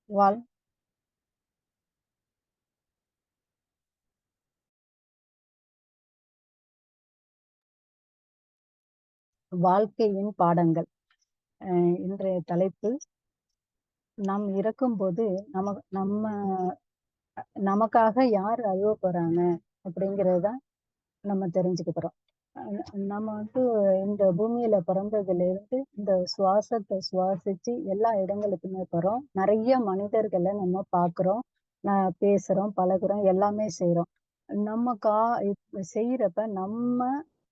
வாழ் வாழ்க்கையின் பாடங்கள். இன்றைய தலைப்பு, நாம் இறக்கும்போது நம்ம நமக்காக யார் அழுவ போறாங்க அப்படிங்கிறது தான் நம்ம தெரிஞ்சுக்க போறோம். நம்ம இந்த பூமியில பிறந்ததுல இருந்து இந்த சுவாசத்தை சுவாசிச்சு எல்லா இடங்களுக்குமே போறோம். நிறைய மனிதர்களை நம்ம பார்க்கிறோம், பேசுறோம், பழகுறோம், எல்லாமே செய்றோம். நம்ம செய்யறப்ப நம்ம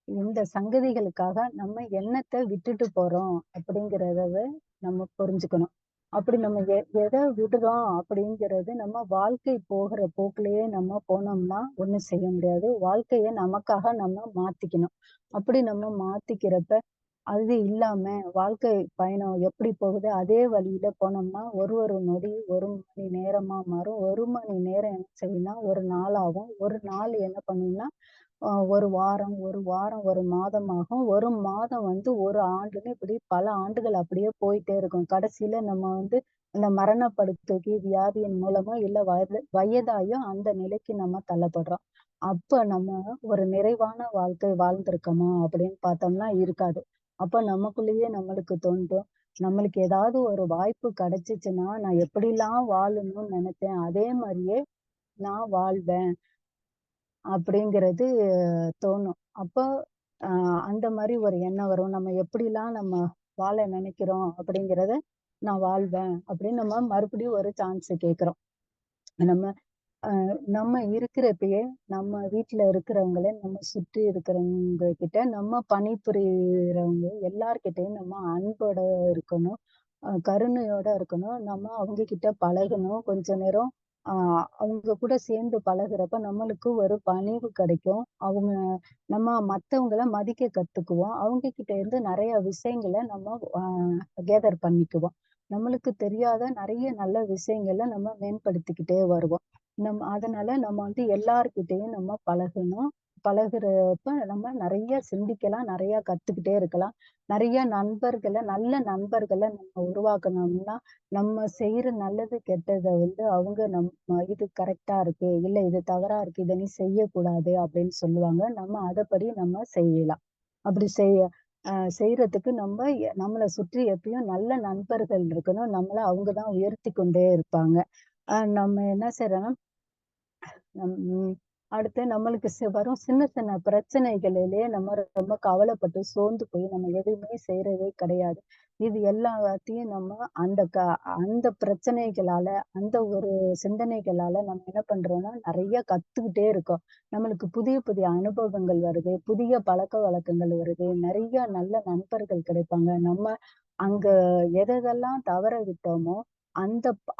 இந்த சங்கதிகளுக்காக நம்ம என்னத்தை விட்டுட்டு போறோம் அப்படிங்கிறத நம்ம புரிஞ்சுக்கணும். அப்படி நம்ம எதை விடுறோம் அப்படிங்கிறது, நம்ம வாழ்க்கை போகிற போக்குலயே நம்ம போனோம்னா ஒண்ணும் செய்ய முடியாது. வாழ்க்கைய நமக்காக நம்ம மாத்திக்கணும். அப்படி நம்ம மாத்திக்கிறப்ப, அது இல்லாம வாழ்க்கை பயணம் எப்படி போகுது அதே வழியில போனோம்னா, ஒரு ஒரு நொடி ஒரு மணி நேரமா மாறும். ஒரு மணி நேரம் என்ன செய்யும்னா ஒரு நாளாகும். ஒரு நாள் என்ன பண்ணும்னா ஒரு வாரம், ஒரு வாரம் ஒரு மாதமாகும். ஒரு மாதம் ஒரு ஆண்டுன்னு, இப்படி பல ஆண்டுகள் அப்படியே போயிட்டே இருக்கும். கடைசியில நம்ம இந்த மரணப்படுக்கைக்கு வியாதியின் மூலமோ இல்ல வயதாயும் அந்த நிலைக்கு நம்ம தள்ளப்படுறோம். அப்ப நம்ம ஒரு நிறைவான வாழ்க்கை வாழ்ந்திருக்கோமா அப்படின்னு பார்த்தோம்னா இருக்காது. அப்ப நமக்குள்ளேயே நம்மளுக்கு தோன்றும், நம்மளுக்கு ஏதாவது ஒரு வாய்ப்பு கிடைச்சுச்சுன்னா நான் எப்படிலாம் வாழணும்னு நினைச்சேன் அதே மாதிரியே நான் வாழ்வேன் அப்படிங்கிறது தோணும். அப்போ அந்த மாரி ஒரு எண்ணம் வரும். நம்ம எப்படிலாம் நம்ம வாழ நினைக்கிறோம் அப்படிங்கிறத, நான் வாழ்வேன் அப்படின்னு நம்ம மறுபடியும் ஒரு சான்ஸ் கேட்கிறோம். நம்ம நம்ம இருக்கிறப்பயே நம்ம வீட்ல இருக்கிறவங்கள, நம்ம சுற்றி இருக்கிறவங்க கிட்ட, நம்ம பணிபுரியறவங்க எல்லார்கிட்டயும் நம்ம அன்போட இருக்கணும். கருணையோட இருக்கணும். நம்ம அவங்க கிட்ட பழகணும். கொஞ்ச நேரம் அ அவங்க கூட சேர்ந்து பழகுறப்ப நம்மளுக்கு ஒரு பணிவு கிடைக்கும். நம்ம மத்தவங்கள மதிக்க கத்துக்குவோம். அவங்க கிட்ட இருந்து நெறைய விஷயங்கள நம்ம கேதர் பண்ணிக்குவோம். நம்மளுக்கு தெரியாத நெறைய நல்ல விஷயங்கள நம்ம மேம்படுத்திக்கிட்டே வருவோம். அதனால நம்ம எல்லார்கிட்டயும் நம்ம பழகணும். பழகுறப்ப நம்ம நெறைய சிந்திக்கலாம், நெறைய கத்துக்கிட்டே இருக்கலாம். நெறைய நல்ல நண்பர்கள நம்ம உருவாக்கணும்னா, நம்ம செய்யற நல்லது, கெட்டத அவங்க இது கரெக்ட்டா இருக்கு, இல்ல இது தவறா இருக்கு, இத நீ செய்யக்கூடாது அப்படின்னு சொல்லுவாங்க. நம்ம அதப்படி நம்ம செய்யலாம். அப்படி செய்றதுக்கு நம்மள சுற்றி எப்பயும் நல்ல நண்பர்கள் இருக்கணும். நம்மள அவங்க தான் உயர்த்தி கொண்டே இருப்பாங்க. நம்ம என்ன செய்றோம்னா, ம். அடுத்து நம்மளுக்கு வரும் சின்ன சின்ன பிரச்சனைகளிலேயே நம்ம ரொம்ப கவலைப்பட்டு சோர்ந்து போய் நம்ம எதுவுமே செய்றதே கிடையாது. இது எல்லாத்தையும் நம்ம அந்த பிரச்சனைகளால, அந்த ஒரு சிந்தனைகளால நம்ம என்ன பண்றோம்னா, நெறைய கத்துக்கிட்டே இருக்கோம். நம்மளுக்கு புதிய புதிய அனுபவங்கள் வருது, புதிய பழக்கவழக்கங்கள் வருது, நெறைய நல்ல நண்பர்கள் கிடைப்பாங்க. நம்ம அங்க எதெதெல்லாம் தவற விட்டோமோ,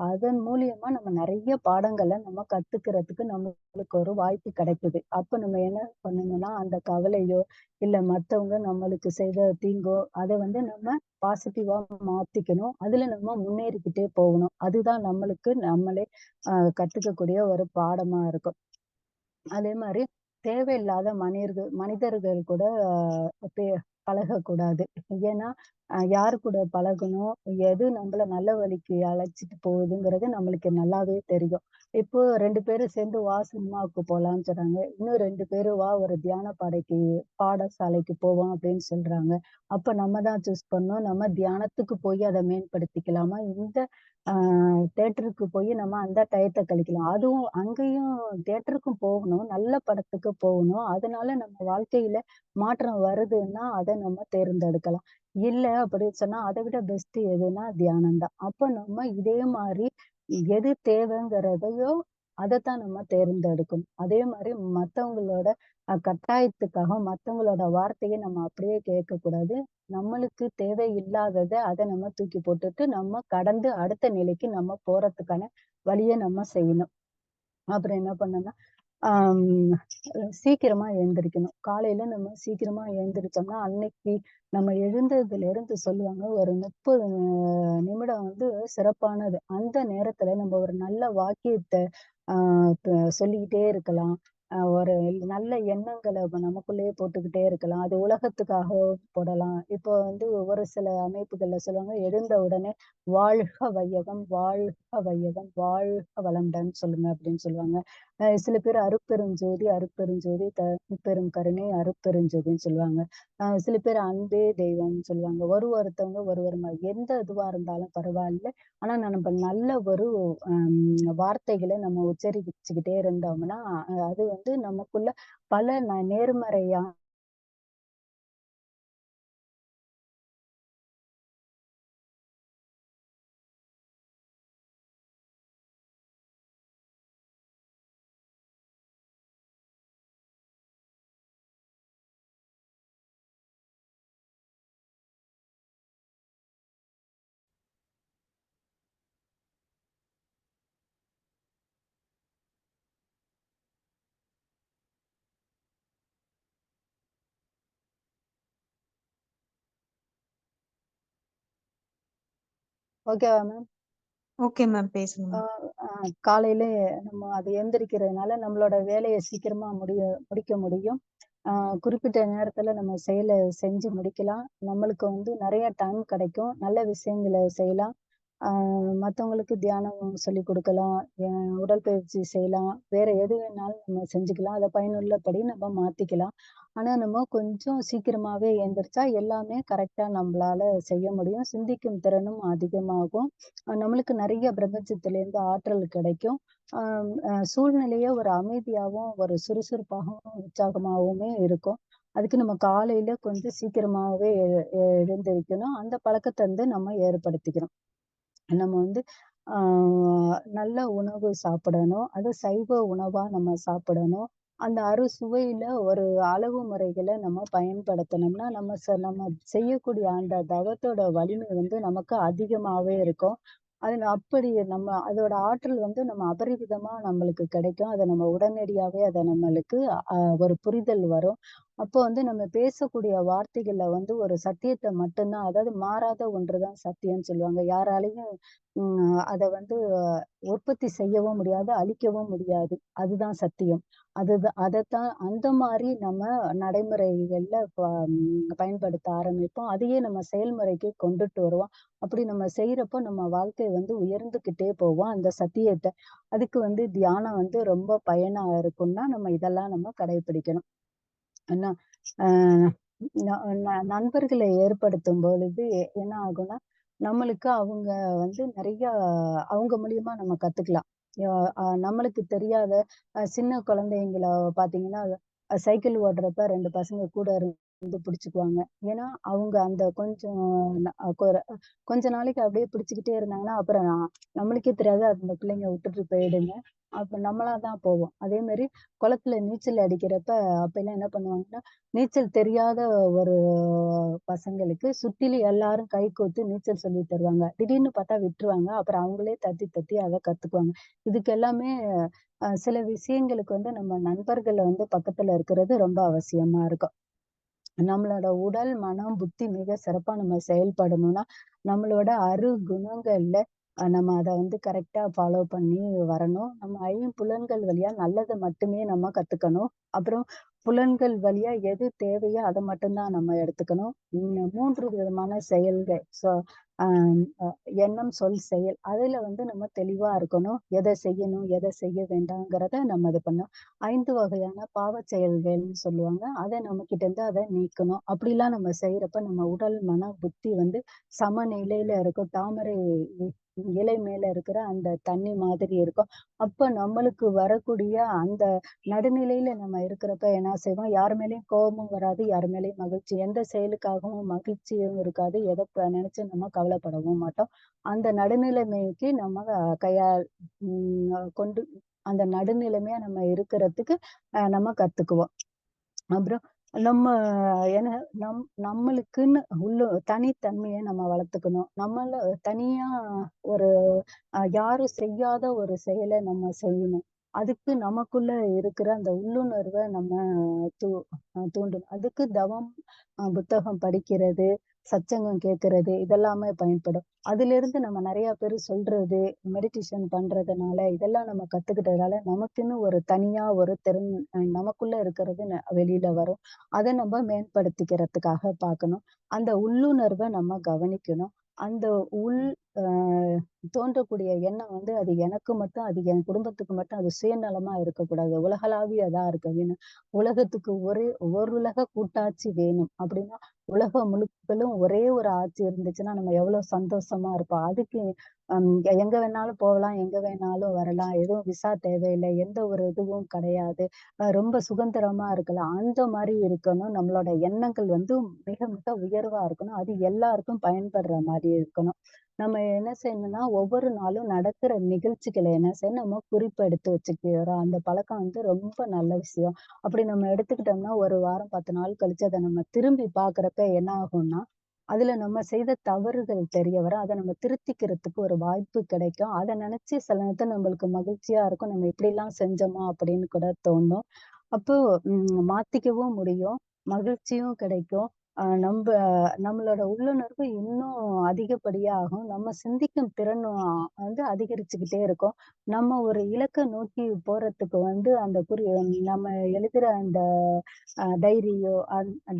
அதன் மூலியமா நம்ம நெறைய பாடங்கள நம்ம கத்துக்கிறதுக்கு நம்மளுக்கு ஒரு வாய்ப்பு கிடைக்குது. அப்ப நம்ம என்ன பண்ணணும்னா, அந்த கவலையோ, இல்ல மத்தவங்க நம்மளுக்கு செய்த தீங்கோ, அத நம்ம பாசிட்டிவா மாத்திக்கணும். அதுல நம்ம முன்னேறிக்கிட்டே போகணும். அதுதான் நம்மளுக்கு நம்மளே கத்துக்கக்கூடிய ஒரு பாடமா இருக்கும். அதே மாரி தேவையில்லாத மனிதர்கள் கூட பே பழகக்கூடாது. ஏன்னா, யார் கூட பழகணும், எது நம்மள நல்ல வழிக்கு அழைச்சிட்டு போகுதுங்கிறது நம்மளுக்கு நல்லாவே தெரியும். இப்போ 2 பேரும் சேர்ந்து வா சினிமாவுக்கு போலான்னு சொல்றாங்க. இன்னும் 2 பேரும் வா ஒரு தியான பாடசாலைக்கு போவோம் அப்படின்னு சொல்றாங்க. அப்ப நம்ம தான் சூஸ் பண்ணணும். நம்ம தியானத்துக்கு போய் அத மேம்படுத்திக்கலாமா? இந்த ஆ தியேட்டருக்கு போய் நம்ம அந்த டயத்த கழிக்கலாம். அதுவும் அங்கேயும் தியேட்டருக்கும் போகணும். நல்ல படத்துக்கு போகணும். அதனால நம்ம வாழ்க்கையில மாற்றம் வருதுன்னா, அத நம்ம தேர்ந்தெடுக்கலாம். இல்ல அப்படின்னு சொன்னா, அத விட பெஸ்ட் எதுன்னா தியானம் தான். அப்ப நம்ம இதே மாரி எது தேவைங்கிறதையோ, அதத்தான் நம்ம தேர்ந்தெடுக்கணும். அதே மாரி மத்தவங்களோட கட்டாயத்துக்காக மத்தவங்களோட வார்த்தைய நம்ம அப்படியே கேட்கக்கூடாது. நம்மளுக்கு தேவையில்லாதத அத நம்ம தூக்கி போட்டுட்டு, நம்ம கடந்து அடுத்த நிலைக்கு நம்ம போறதுக்கான வழிய நம்ம செய்யணும். அப்புறம் என்ன பண்ணேன்னா, ஆம் சீக்கிரமா எழுந்திரிக்கணும். காலையில நம்ம சீக்கிரமா எழுந்திரிச்சோம்னா, அன்னைக்கு நம்ம எழுந்ததுலேருந்து சொல்லுவாங்க, ஒரு 30 நிமிடம் சிறப்பானது. அந்த நேரத்துல நம்ம ஒரு நல்ல வாக்கியத்த ஆ சொல்லிக்கிட்டே இருக்கலாம். ஒரு நல்ல எண்ணங்கள நமக்குள்ளேயே போட்டுக்கிட்டே இருக்கலாம். அது உலகத்துக்காக போடலாம். இப்போ வந்து ஒரு சில அமைப்புகள்ல சொல்லுவாங்க, எழுந்த உடனே "வாழ்க வையகம், வாழ்க வையகம், வாழ்க வளமுடன் சொல்லுங்க" அப்படின்னு சொல்லுவாங்க. சில பேர் "அருட்பெருஞ்சோதி, அருட்பெருஞ்சோதி, தனிப்பெரும் கருணை, அருட்பெருஞ்சோதின்னு" சொல்லுவாங்க. சில பேர் "அன்பே தெய்வம்னு" சொல்லுவாங்க. ஒருத்தவங்க ஒரு எந்த இதுவா இருந்தாலும் பரவாயில்ல. ஆனா நம்ம நல்ல ஒரு வார்த்தைகள நம்ம உச்சரிச்சுக்கிட்டே இருந்தோம்னா, அது வந்து நமக்குள்ள பல நேர்மறையா ஓகேவா மேம்? Okay ma'am. பேசுங்க ஆ மேம். அ காலையில நம்ம அது எந்திரிக்கிறதுனால நம்மளோட வேலைய சீக்கிரமா முடிக்க முடியும். ஆ குறிப்பிட்ட நேரத்துல நம்ம செயல செஞ்சு முடிக்கலாம். நம்மளுக்கு வந்து நெறைய டைம் கிடைக்கும். நல்ல விஷயங்கள செய்யலாம். ஆ மத்தவங்களுக்கு தியானம் சொல்லிக் குடுக்கலாம். உடற்பயிற்சி செய்யலாம். வேற எது வேணாலும் நம்ம செஞ்சுக்கலாம். அத பயனுள்ளபடி நம்ம மாத்திக்கலாம். ஆனா, நம்ம கொஞ்சம் சீக்கிரமாவே எந்திரிச்சா எல்லாமே கரெக்ட்டா நம்பளால செய்ய முடியும். சிந்திக்கும் திறனும் அதிகமாகும். நம்மளுக்கு நெறைய பிரபஞ்சத்திலேருந்து ஆற்றல் கிடைக்கும். அ சூழ்நிலையே ஒரு அமைதியாவும், ஒரு சுறுசுறுப்பாகவும், உற்சாகமாவுமே இருக்கும். அதுக்கு நம்ம காலையில கொஞ்சம் சீக்கிரமாவே எழுந்திரிக்கணும். அந்த பழக்கத்த வந்து நம்ம ஏற்படுத்திக்கணும். நம்ம வந்து ஆ நல்ல உணவு சாப்பிடணும். அது சைவ உணவா நம்ம சாப்பிடணும். அந்த அறுசுவையில ஒரு அளவு முறைகள நம்ம பயன்படுத்தணும்னா, நம்ம செய்யக்கூடிய அந்த தவத்தோட வலிமை வந்து நமக்கு அதிகமாவே இருக்கும். அப்படி நம்ம அதோட ஆற்றல் வந்து நம்ம அபரிவிதமா நம்மளுக்கு கிடைக்கும். அத நம்ம உடனடியாவே நம்மளுக்கு அ ஒரு புரிதல் வரும். அப்போ வந்து நம்ம பேசக்கூடிய வார்த்தைகள்ல வந்து ஒரு சத்தியத்த மட்டும் தான், அதாவது மாறாத ஒன்று தான் சத்தியம்னு சொல்லுவாங்க. யாராலயும் அத வந்து உற்பத்தி செய்யவும் முடியாது, அழிக்கவும் முடியாது. அதுதான் சத்தியம். அதத்தான் அந்த மாரி நம்ம நடைமுறைகள்ல பயன்படுத்த ஆரம்பிப்போம். அதையே நம்ம செயல்முறைக்கு கொண்டுட்டு வருவோம். அப்படி நம்ம செய்றப்போ நம்ம வாழ்க்கை வந்து உயர்ந்துகிட்டே போகும். அந்த சத்தியத்த அதுக்கு வந்து தியானம் வந்து ரொம்ப பயனா இருக்கும்னா, நம்ம இதெல்லாம் நம்ம கடைபிடிக்கணும். என்ன அ ந ந நண்பர்களை ஏற்படுத்தும் பொழுது என்ன ஆகும்னா, நம்மளுக்கு அவங்க வந்து நெறையா அவங்க மூலியமா நம்ம கத்துக்கலாம். ய நம்மளுக்கு தெரியாத சின்ன குழந்தைங்கள பார்த்தீங்கன்னா, சைக்கிள் ஓட்டுறப்ப 2 பசங்க கூட இருந்து பிடிச்சுக்குவாங்க. ஏன்னா, அவங்க அந்த கொஞ்சம் ந கொ கொஞ்ச நாளைக்கு அப்படியே பிடிச்சுக்கிட்டே இருந்தாங்கன்னா, அப்புறம் நம்மளுக்கே தெரியாது அந்த பிள்ளைங்க விட்டுட்டு போயிடுங்க. அப்ப நம்மளா தான் போவோம். அதே மாரி குளத்துல நீச்சல் அடிக்கிறப்ப அப்பல்லாம் என்ன பண்ணுவாங்கன்னா, நீச்சல் தெரியாத ஒரு பசங்களுக்கு சுத்திலும் எல்லாரும் கைகோத்து நீச்சல் சொல்லி தருவாங்க. திடீர்னு பார்த்தா விட்டுருவாங்க. அப்புறம் அவங்களே தத்தி தத்தி அத கத்துக்குவாங்க. இதுக்கு எல்லாமே சில விஷயங்களுக்கு வந்து நம்ம நண்பர்கள் வந்து பக்கத்துல இருக்கிறது ரொம்ப அவசியமா இருக்கும். நம்மளோட உடல், மனம், புத்தி மிக சிறப்பா நம்ம செயல்படணும்னா, நம்மளோட குணங்கள்ல நம்ம அத வந்து கரெக்ட்டா ஃபாலோ பண்ணி வரணும். நம்ம ஐம்புலன்கள் வழியா நல்லத மட்டுமே நம்ம கத்துக்கணும். அப்புறம் புலன்கள் வழியா எது தேவையோ அத மட்டும் தான் நம்ம எடுத்துக்கணும். 3 விதமான செயல்கள். அ அ எண்ணம், சொல், செயல். அதுல வந்து நம்ம தெளிவா இருக்கணும். எத செய்யணும், எத செய்ய வேண்டாங்கிறத நம்ம இது பண்ணணும். 5 வகையான பாவச் செயல்கள்ன்னு சொல்லுவாங்க. அத நம்மகிட்ட இருந்து அத நீக்கணும். அப்படிலாம் நம்ம செய்யறப்ப நம்ம உடல், மனம், புத்தி வந்து சமநிலையில இருக்கும். தாமரை இலை மேல இருக்கிற அந்த தண்ணி மாதிரி இருக்கும். அப்ப நம்மளுக்கு வரக்கூடிய அந்த நடுநிலையில நம்ம இருக்கிறப்ப என்ன செய்வோம், யார் மேலயும் கோபமும் வராது, யார் மேலயும் எந்த செயலுக்காகவும் மகிழ்ச்சியும் இருக்காது. எத நினைச்சு நம்ம கவலைப்படவும் மாட்டோம். அந்த நடுநிலைமைக்கு நம்ம கையாள் கொண்டு அந்த நடுநிலைமையா நம்ம இருக்கிறதுக்கு நம்ம கத்துக்குவோம். அப்புறம் நம்ம ஏன்னா நம்மளுக்குன்னு தனித்தன்மைய நம்ம வளர்த்துக்கணும். தனியா ஒரு யாரும் செய்யாத ஒரு செயல நம்ம செய்யணும். அதுக்கு நமக்குள்ள இருக்கிற அந்த உள்ளுணர்வ நம்ம தூ தூண்டணும். அதுக்கு தவம், புத்தகம் படிக்கிறது, சத்சங்கம் கேட்கறது இதெல்லாமே பயன்படும். அதிலிருந்து நம்ம நெறைய பேரு சொல்றது, மெடிடேஷன் பண்றதுனால, இதெல்லாம் நம்ம கத்துக்கிட்டதால, நமக்குன்னு ஒரு தனியா ஒரு திறன் நமக்குள்ள இருக்கிறது வெளியில வரும். அத நம்ம மேம்படுத்திக்கிறதுக்காக பார்க்கணும். அந்த உள்ளுணர்வ நம்ம கவனிக்கணும். அந்த உள் அ தோன்றக்கூடிய எண்ணம் வந்து அது எனக்கு மட்டும், அது என் குடும்பத்துக்கு மட்டும் அது சுயநலமா இருக்கக்கூடாது. உலகளாவியதா இருக்க வேணும். உலகத்துக்கு ஓருலக கூட்டாட்சி வேணும். அப்படின்னா, உலகம் முழுக்களும் ஒரே ஒரு ஆட்சி இருந்துச்சுன்னா, நம்ம எவ்வளவு சந்தோஷமா இருப்போம். அதுக்கு எங்க வேணாலும் போகலாம், எங்க வேணாலும் வரலாம். எதுவும் விசா தேவையில்ல. எந்த ஒரு இதுவும் கிடையாது. ரொம்ப சுதந்திரமா இருக்கலாம். அந்த மாரி இருக்கணும். நம்மளோட எண்ணங்கள் வந்து மிக மிக உயர்வா இருக்கணும். அது எல்லாருக்கும் பயன்படுற மாரி இருக்கணும். நம்ம என்ன செய்யணும்னா, ஒவ்வொரு நாளும் நடக்கிற நிகழ்ச்சிகள என்ன செய்யணும், நம்ம குறிப்பு எடுத்து வச்சுக்கிறோம். அந்த பழக்கம் வந்து ரொம்ப நல்ல விஷயம். அப்படி நம்ம எடுத்துக்கிட்டோம்னா, 1 வாரம் 10 நாள் கழிச்சு அத நம்ம திரும்பி பார்க்கிறப்ப என்ன ஆகும்னா, அதுல நம்ம செய்த தவறுகள் தெரிய வரும். அத நம்ம திருத்திக்கிறதுக்கு ஒரு வாய்ப்பு கிடைக்கும். அத நினைச்சு சில நேரத்துல நம்மளுக்கு மகிழ்ச்சியா இருக்கும். நம்ம இப்படிலாம் செஞ்சோமா அப்படின்னு கூட தோணும். அப்போ மாத்திக்கவும் முடியும். மகிழ்ச்சியும் கிடைக்கும். நம்ப நம்மளோட உள்ளுணர்வு இன்னும் அதிகப்படியா ஆகும். நம்ம சிந்திக்கும் திறனும் வந்து அதிகரிச்சுக்கிட்டே இருக்கும். நம்ம ஒரு இலக்க நோக்கி போறதுக்கு வந்து அந்த நம்ம எழுதுற அந்த டைரியோ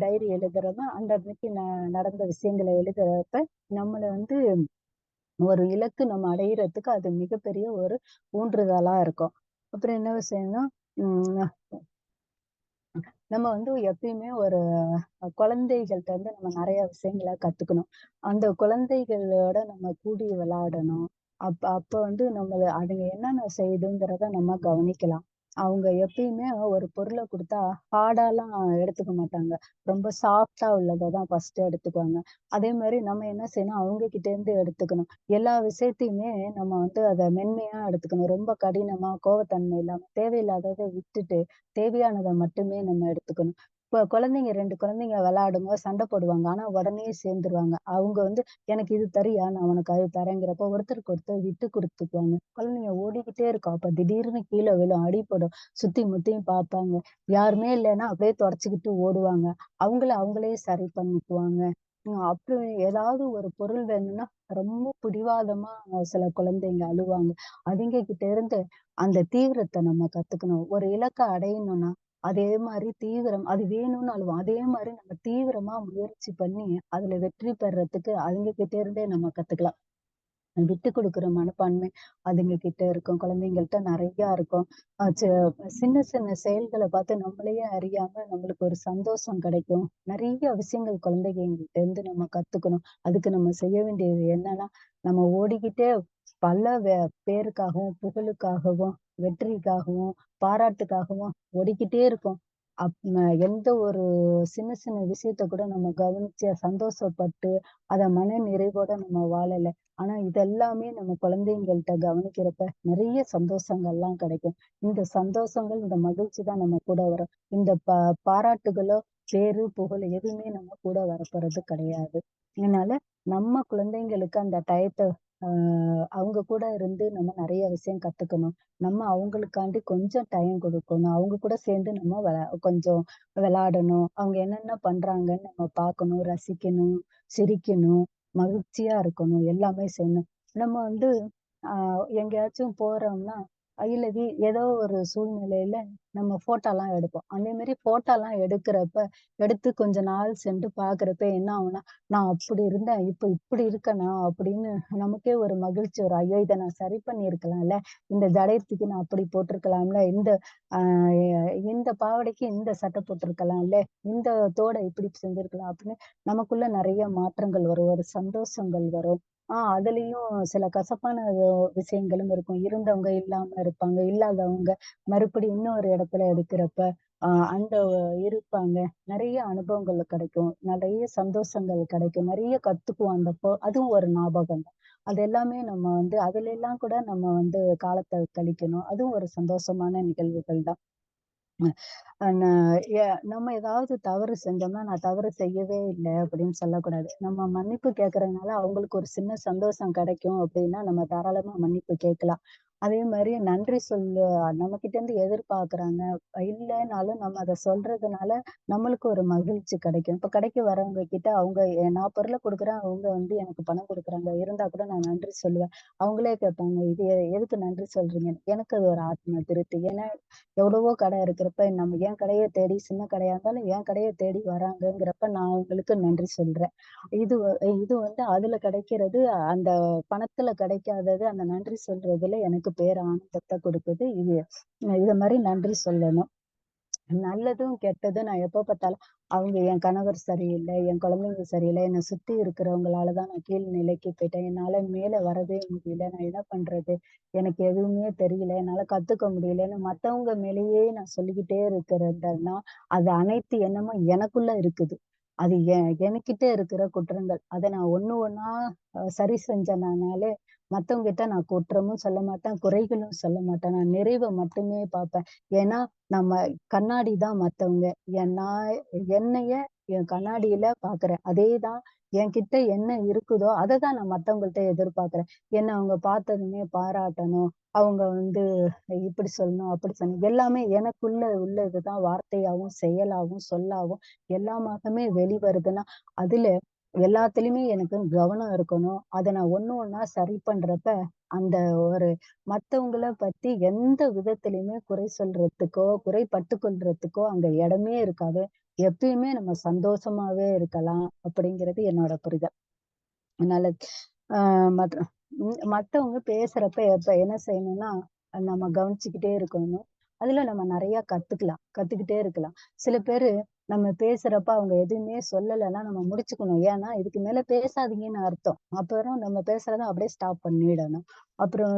டைரி எழுதுறோமோ, அந்த அன்னைக்கு நடந்த விஷயங்கள எழுதுறப்ப, நம்மள வந்து ஒரு இலக்கு நம்ம அடையறதுக்கு அது மிகப்பெரிய ஒரு ஊன்றுதலா இருக்கும். அப்புறம் என்ன விஷயம்னா, ம் நம்ம வந்து எப்பயுமே ஒரு குழந்தைகள்ட்ட இருந்து நம்ம நெறைய விஷயங்கள கத்துக்கணும். அந்த குழந்தைகளோட நம்ம கூடி விளையாடணும். அப்ப வந்து அதுங்க என்னென்ன செய்யுதுங்கிறத நம்ம கவனிக்கலாம். அவங்க எப்பயுமே ஒரு பொருள குடுத்தா ஹார்டாலாம் எடுத்துக்க மாட்டாங்க. ரொம்ப சாஃப்ட்டா உள்ளத தான் ஃபர்ஸ்ட்டு எடுத்துக்குவாங்க. அதே மாரி நம்ம என்ன செய்யணும், அவங்க கிட்ட இருந்து எடுத்துக்கணும். எல்லா விஷயத்தையுமே நம்ம வந்து அத மென்மையா எடுத்துக்கணும். ரொம்ப கடினமா, கோவத்தன்மை இல்லாம, தேவையில்லாதத விட்டுட்டு, தேவையானத மட்டுமே நம்ம எடுத்துக்கணும். இப்ப குழந்தைங்க 2 குழந்தைங்க விளையாடும்போது சண்டை போடுவாங்க. ஆனா உடனே சேர்ந்துருவாங்க. அவங்க வந்து எனக்கு இது தரியா? நான் உனக்கு அது தரேங்கிறப்போ ஒருத்தருக்கு ஒருத்தர் விட்டு குடுத்துக்குவாங்க. குழந்தைங்க ஓடிக்கிட்டே இருக்கும். அப்ப திடீர்னு கீழ விழும், அடிபடும். சுத்தி முத்தியும் பார்ப்பாங்க. யாருமே இல்லன்னா அப்படியே தொடச்சுக்கிட்டு ஓடுவாங்க. அவங்களே சரி பண்ணிக்குவாங்க. அப்புறம் ஏதாவது ஒரு பொருள் வேணும்னா ரொம்ப பிடிவாதமா சில குழந்தைங்க அழுவாங்க. அதுங்க கிட்ட இருந்து அந்த தீவிரத்த நம்ம கத்துக்கணும். ஒரு இலக்க அடையணும்னா அதே மாரி அது வேணும்னு அழுவோம். அதே மாரி நம்ம தீவிரமா முயற்சி பண்ணி, அதுல வெற்றி பெறதுக்கு அதுங்க கிட்ட இருந்தே நம்ம கத்துக்கலாம். விட்டு குடுக்குற மனப்பான்மை அதுங்க கிட்ட இருக்கும். குழந்தைங்கள்ட்ட நெறையா இருக்கும். அ ச சின்ன சின்ன செயல்கள பார்த்து நம்மளையே அறியாம நம்மளுக்கு ஒரு சந்தோஷம் கிடைக்கும். நெறைய விஷயங்கள் குழந்தைங்ககிட்ட இருந்து நம்ம கத்துக்கணும். அதுக்கு நம்ம செய்ய வேண்டியது என்னன்னா, நம்ம ஓடிக்கிட்டே பல பேருக்காகவும், புகழுக்காகவும், வெற்றிக்காகவும், பாராட்டுக்காகவும் ஓடிக்கிட்டே இருக்கோம். எந்த ஒரு சின்ன சின்ன விஷயத்த கூட நம்ம கவனிச்சு சந்தோஷப்பட்டு, அத மன நிறைவோட நம்ம வாழல. ஆனா இதெல்லாமே நம்ம குழந்தைங்கள்ட்ட கவனிக்கிறப்ப நிறைய சந்தோஷங்கள்லாம் கிடைக்கும். இந்த சந்தோஷங்கள், இந்த மகிழ்ச்சி தான் நம்ம கூட வரும். இந்த பாராட்டுகளோ, பேரு, புகழ் எதுவுமே நம்ம கூட வரப்போறது கிடையாது. அதனால நம்ம குழந்தைங்களுக்கு அந்த டயத்த அ அவங்க கூட இருந்து நம்ம நெறைய விஷயம் கத்துக்கணும். நம்ம அவங்களுக்காண்டி கொஞ்சம் டைம் குடுக்கணும். அவங்க கூட சேர்ந்து நம்ம கொஞ்சம் விளையாடணும். அவங்க என்னென்ன பண்றாங்கன்னு நம்ம பார்க்கணும், ரசிக்கணும், சிரிக்கணும், மகிழ்ச்சியா இருக்கணும். எல்லாமே செய்யணும். நம்ம வந்து அ எங்கேயாச்சும் போறோம்னா, இல்ல ஏதோ ஒரு சூழ்நிலையில நம்ம ஃபோட்டோலாம் எடுப்போம். அதே மாரி ஃபோட்டோலாம் எடுக்கிறப்ப, எடுத்து கொஞ்ச நாள் சென்று பார்க்கிறப்ப என்ன ஆகும்னா, நான் அப்படி இருந்தேன். இப்ப இப்படி இருக்கனா? அப்படின்னு நமக்கே ஒரு மகிழ்ச்சி வரும். ஐயோ! இத நான் சரி பண்ணியிருக்கலாம்ல. இந்த ஜடையத்துக்கு நான் அப்படி போட்டிருக்கலாம்ல. அ இந்த பாவாடைக்கு இந்த சட்டை போட்டிருக்கலாம்ல. இந்த தோட இப்படி செஞ்சிருக்கலாம் அப்படின்னு நமக்குள்ள நெறைய மாற்றங்கள் வரும். ஒரு சந்தோஷங்கள் வரும். அதுலயும் சில கசப்பான விஷயங்களும் இருக்கும். இருந்தவங்க இல்லாம இருப்பாங்க. இல்லாதவங்க மறுபடியும் இன்னொரு இடத்துல இருக்கிறப்ப, அந்த இருப்பாங்க. நெறைய அனுபவங்கள் கிடைக்கும். நெறைய சந்தோஷங்கள் கிடைக்கும். நெறைய கத்துக்குவோம் அந்த அதுவும் ஒரு ஞாபகம் தான். அது எல்லாமே நம்ம வந்து அதுலலாம் கூட நம்ம வந்து காலத்த கழிக்கணும். அதுவும் ஒரு சந்தோஷமான நிகழ்வுகள் தான். அ ந எ நம்ம ஏதாவது தவறு செஞ்சோம்னா, நான் தவறு செய்யவே இல்ல அப்படின்னு சொல்லக்கூடாது. நம்ம மன்னிப்பு கேட்கறதுனால அவங்களுக்கு ஒரு சின்ன சந்தோஷம் கிடைக்கும் அப்படின்னா, நம்ம தாராளமா மன்னிப்பு கேட்கலாம். அதே மாதிரி நன்றி சொல்லு நம்ம கிட்ட இருந்து எதிர்பார்க்கறாங்க. இல்லைனாலும் நம்ம அத சொல்றதுனால நம்மளுக்கு ஒரு மகிழ்ச்சி கிடைக்கும். இப்ப கடைக்கு வரவங்க கிட்ட அவங்க நான் பொருள குடுக்குறேன். அவங்க வந்து எனக்கு பணம் குடுக்குறாங்க. இருந்தா கூட நான் நன்றி சொல்லுவேன். அவங்களே கேட்பாங்க, "இது எதுக்கு நன்றி சொல்றீங்கன்னு?" எனக்கு அது ஒரு ஆத்ம திருப்தி. ஏன்னா, எவ்வளவோ கடை இருக்கிறப்ப நம்ம என் கடைய தேடி சின்ன கடையா இருந்தாலும் என் கடைய தேடி வராங்கங்கிறப்ப நான் அவங்களுக்கு நன்றி சொல்றேன். இது இது வந்து அதுல கிடைக்கிறது அந்த பணத்துல கிடைக்காதது அந்த நன்றி சொல்றதுல எனக்கு பேர் ஆனந்தத்த குடுக்குது. இத மாரி நன்றி சொல்லணும். நல்லதும், கெட்டதும் நான் எப்ப பார்த்தாலும் அவங்க என் கணவர் சரியில்ல, என் குழந்தைங்க சரியில்ல, என்னை சுத்தி இருக்கிறவங்களால தான் நான் கீழ் நிலைக்கு போயிட்டேன். என்னால மேல வரவே முடியல. நான் என்ன பண்றது? எனக்கு எதுவுமே தெரியல. என்னால கத்துக்க முடியலன்னு மத்தவங்க மேலேயே நான் சொல்லிக்கிட்டே இருக்கிறதுன்னா, அது அனைத்து எண்ணமும் எனக்குள்ள இருக்குது. அது எனக்கிட்ட இருக்கிற குற்றங்கள். அத நான் ஒண்ணு ஒண்ணா சரி செஞ்சனாலே மத்தவங்ககிட்ட நான் குற்றமும் சொல்ல மாட்டேன், குறைகளும் சொல்ல மாட்டேன். நான் நிறைவ மட்டுமே பார்ப்பேன். ஏன்னா, நம்ம கண்ணாடி தான் மத்தவங்க. நான் என்னைய என் கண்ணாடியில பார்க்கிறேன். அதே தான் என்கிட்ட என்ன இருக்குதோ, அத தான் நான் மத்தவங்கள்ட்ட எதிர்பார்க்கிறேன். என்ன அவங்க பார்த்ததுமே பாராட்டணும். அவங்க வந்து இப்படி சொல்லணும், அப்படி சொல்லணும். எல்லாமே எனக்குள்ள உள்ளதுதான் வார்த்தையாவும், செயலாவும், சொல்லாவும் எல்லாமாகவே வெளிவருதுன்னா, அதுல எல்லாத்துலயுமே எனக்கு கவனம் இருக்கணும். அத நான் ஒண்ணு ஒண்ணா சரி பண்றப்ப, அந்த ஒரு மத்தவங்கள பத்தி எந்த விதத்திலயுமே குறை சொல்றதுக்கோ, குறைபட்டுக் கொள்றதுக்கோ அங்க இடமே இருக்காது. எப்பயுமே நம்ம சந்தோஷமாவே இருக்கலாம் அப்படிங்கிறது என்னோட புரிதல். அதனால ஆ மற்ற மத்தவங்க பேசுறப்ப எப்ப என்ன செய்யணும்னா, நம்ம கவனிச்சுக்கிட்டே இருக்கணும். அதுல நம்ம நெறைய கத்துக்கலாம். கத்துக்கிட்டே இருக்கலாம். சில பேரு நம்ம பேசுறப்ப அவங்க எதுவுமே சொல்லலன்னா நம்ம முடிச்சுக்கணும். ஏன்னா, இதுக்கு மேல பேசாதீங்கன்னு அர்த்தம். அப்புறம் நம்ம பேசுறத அப்படியே ஸ்டாப் பண்ணிடணும். அப்புறம்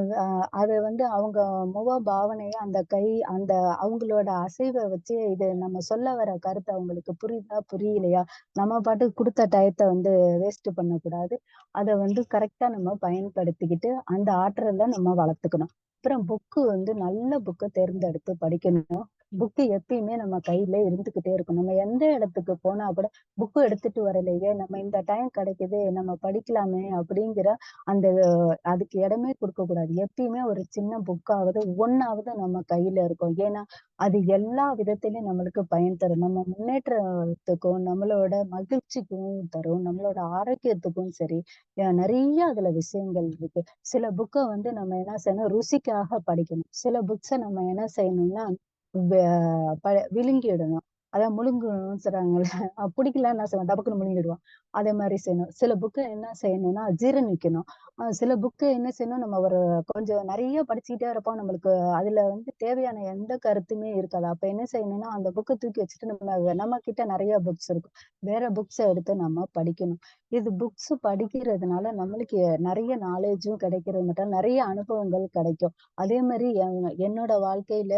அத வந்து அவங்க முக பாவனைய அந்த கை அந்த அவங்களோட அசைவ வச்சு இது நம்ம சொல்ல வர கருத்து அவங்களுக்கு புரியுதா? புரியலையா? நம்ம பாட்டுக்கு குடுத்த டயத்த வந்து வேஸ்ட் பண்ணக்கூடாது. அத வந்து கரெக்ட்டா நம்ம பயன்படுத்திக்கிட்டு, அந்த ஆற்றல நம்ம வளர்த்துக்கணும். அப்புறம் புக்கு வந்து நல்ல புக்க தேர்ந்தெடுத்து படிக்கணும். புக்கு எப்பயுமே நம்ம கையில இருந்துகிட்டே இருக்கணும். நம்ம எந்த இடத்துக்கு போனா கூட, புக்கு எடுத்துட்டு வரலையே, நம்ம இந்த டைம் கிடைக்குதே, நம்ம படிக்கலாமே அப்படிங்கிற அந்த அதுக்கு இடமே குடுக்கக்கூடாது. எப்பயுமே ஒரு சின்ன புக்காவது, ஒண்ணாவது நம்ம கையில இருக்கும். ஏன்னா, அது எல்லா விதத்திலயும் நம்மளுக்கு பயன் தரும். நம்ம முன்னேற்றத்துக்கும், நம்மளோட மகிழ்ச்சிக்கும் தரும். நம்மளோட ஆரோக்கியத்துக்கும் சரி, நெறைய அதுல விஷயங்கள் இருக்கு. சில புக்க வந்து நம்ம என்ன செய்யணும், ருசிக்காக படிக்கணும். சில புக்ஸ நம்ம என்ன செய்யணும்னா, வ ப விழுங்கிடணும். அதான் முழுங்கணும்னு சொல்றாங்கல்ல. புடிக்கலன்னா என்ன செய்வோம், டபக்குன்னு முழுங்கிடுவோம். அதே மாரி செய்யணும். சில புக்க என்ன செய்யணும்னா, ஜீரணிக்கணும். சில புக்க என்ன செய்யணும், நம்ம ஒரு கொஞ்சம் நெறைய படிச்சுக்கிட்டே இருப்போம். நம்மளுக்கு அதுல வந்து தேவையான எந்த கருத்துமே இருக்காது. அப்ப என்ன செய்யணும்னா, அந்த புக்க தூக்கி வச்சுட்டு நம்ம கிட்ட நெறைய புக்ஸ் இருக்கும். வேற புக்ஸ எடுத்து நம்ம படிக்கணும். இது புக்ஸ் படிக்கிறதுனால நம்மளுக்கு நெறைய நாலேட்ஜும் கிடைக்கிறது மட்டும் நெறைய அனுபவங்கள் கிடைக்கும். அதே மாரி என்னோட வாழ்க்கையில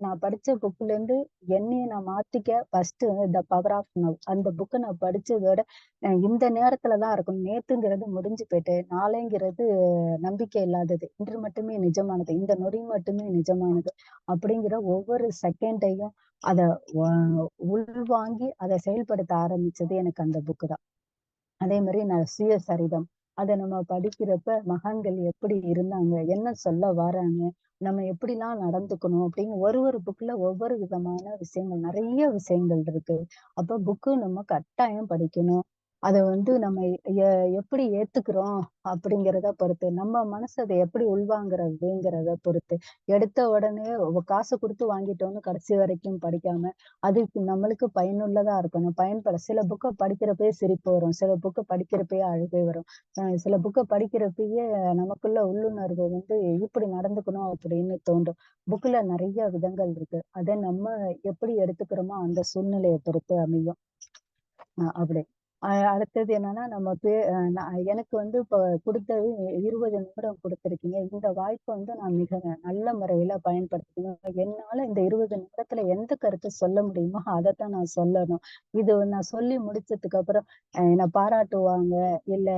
நான் படிச்ச புக்லேருந்து என்னைய நான் மாத்திக்க first the power of now அந்த புக்க நான் படிச்சதோட இந்த நேரத்துல தான் இருக்கணும். நேத்துங்கிறது முடிஞ்சு போயிட்டு, நாளைங்கிறது நம்பிக்கை இல்லாதது. இன்று மட்டுமே நிஜமானது. இந்த நொடி மட்டுமே நிஜமானது. அப்படிங்கிற ஒவ்வொரு செகண்டையும் அத வ உள்வாங்கி அத செயல்படுத்த ஆரம்பிச்சது எனக்கு அந்த புக்கு தான். அதே மாரி நான் சுயசரிதம். அத நம்ம படிக்கிறப்ப மகான்கள் எப்படி இருந்தாங்க? என்ன சொல்ல வராங்க? நம்ம எப்படிலாம் நடந்துக்கணும்? அப்படின்னு ஒரு ஒரு புக்ல ஒவ்வொரு விதமான விஷயங்கள் நெறைய விஷயங்கள் இருக்கு. அப்ப புக்கு நம்ம கட்டாயம் படிக்கணும். அத வந்து நம்ம எ எப்படி ஏத்துக்கிறோம்? அப்படிங்கிறத பொறுத்து. நம்ம மனசு அத எப்படி உள்வாங்குறதுங்கிறத பொறுத்து. எடுத்த உடனே காசு குடுத்து வாங்கிட்டோம்னு கடைசி வரைக்கும் படிக்காம, அதுக்கு நம்மளுக்கு பயனுள்ளதா இருக்கணும். சில புக்க படிக்கிறப்பயே சிரிப்பு வரும். சில புக்க படிக்கிறப்பயே அழுகை வரும். சில புக்க படிக்கிறப்பயே நமக்குள்ள உள்ளுணர்வு வந்து இப்படி நடந்துக்கணும் அப்படின்னு தோன்றும். புக்ல நெறைய விதங்கள் இருக்கு. அத நம்ம எப்படி எடுத்துக்கிறோமோ அந்த சூழ்நிலைய பொறுத்து அமையும். அப்படி. அடுத்தது என்னன்னா, நம்ம பே அ நான் எனக்கு வந்து இப்ப குடுத்தது 20 நிமிடம் குடுத்திருக்கீங்க. இந்த வாய்ப்ப வந்து நான் மிக நல்ல முறையில பயன்படுத்தணும். என்னால இந்த 20 நிமிடத்துல எந்த கருத்து சொல்ல முடியுமோ, அதத்தான் நான் சொல்லணும். இது நான் சொல்லி முடிச்சதுக்கு அப்புறம் என்ன பாராட்டுவாங்க, இல்ல